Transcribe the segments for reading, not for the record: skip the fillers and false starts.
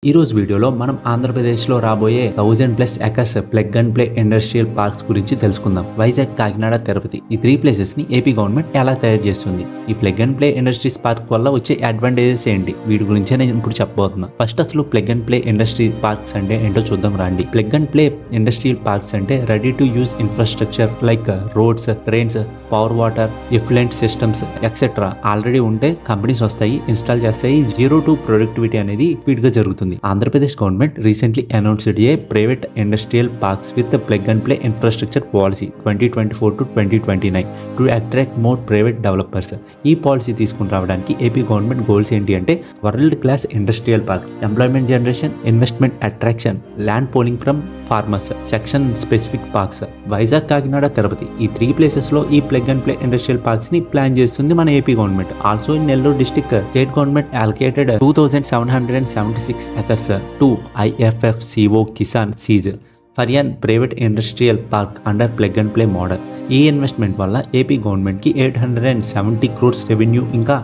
ఈ రోజు వీడియోలో మనం ఆంధ్రప్రదేశ్లో రాబోయే 1000+ acres plug and play industrial parks గురించి తెలుసుకుందాం. వైజాగ్, కాకినాడ, తిరుపతి ఈ 3 ప్లేసెస్ ని ఏపీ గవర్నమెంట్ ఎలా తయారు చేస్తుంది, ఈ plug and play industries park వల్ల వచ్చే అడ్వాంటేజెస్ ఏంటి, వీటి గురించే నేను ఇప్పుడు చెప్పబోతున్నా. ఫస్ట్ అసలు plug and play industry parks అంటే ఏంటో చూద్దాం రండి. Plug and play industrial parks అంటే ready to use infrastructure like roads, trains, power, water, effluent systems etcetera already ఉంటే కంపెనీస్ వస్తాయి, ఇన్స్టాల్ చేస్తాయి. 0 to ప్రొడక్టివిటీ అనేది స్పీడ్ గా జరుగుతుంది. Andhra Pradesh government recently announced a private industrial parks with plug and play infrastructure policy 2024 to 2029 to attract more private developers. ఈ policy తీసుకుని రావడానికి AP government goals ఏంటి అంటే world class industrial parks, employment generation, investment attraction, land polling from farmers, section specific parks. Vizag, Kakinada, Tirupati ఈ 3 places లో ఈ plug and play industrial parks ని plan చేస్తుంది మన AP government. Also in Nellore district state government allocated 2776 acres to IFFCO Kisan Seeds for an private industrial park under plug and play model. ఈ investment వల్ల AP government కి 870 crores revenue, ఇంకా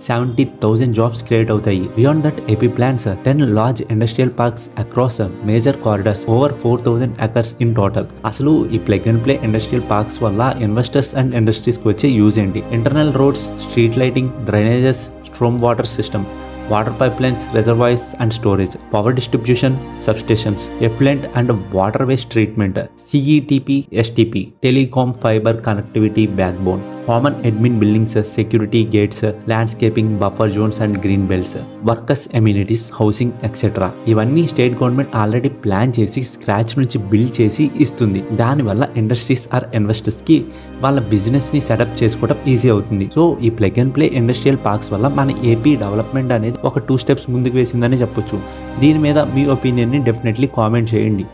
70,000 jobs create అవుతాయి. Beyond that AP plans 10 large industrial parks across major corridors over 4000 acres in total. అసలు ఈ plug and play industrial parks వల్ల investors and industries కి వచ్చే యూజ్ ఏంటి? Internal roads, street lighting, drainages, storm water system, water pipelines, reservoirs and storage, power distribution, substations, effluent and water waste treatment, CETP, STP, telecom, fibre connectivity back bone, common admin buildings, security gates, landscaping, buffer zones and green belts, workers amenities, housing etcetera. ఇవన్నీ state government already plan చేసి scratch నుంచి build చేసి ఇస్తుంది. దానివల్ల industries are investors కి వాళ్ళ business ని setup చేసుకోవడం ఈజీ అవుతుంది. సో ఈ plug and play industrial parks వల్ల మన ఏపీ డెవలప్మెంట్ అనేది ఒక 2 steps ముందుకు వేసిందని చెప్పొచ్చు. దీని మీద మీ ఒపీనియన్ ని డెఫినెట్లీ కామెంట్ చేయండి.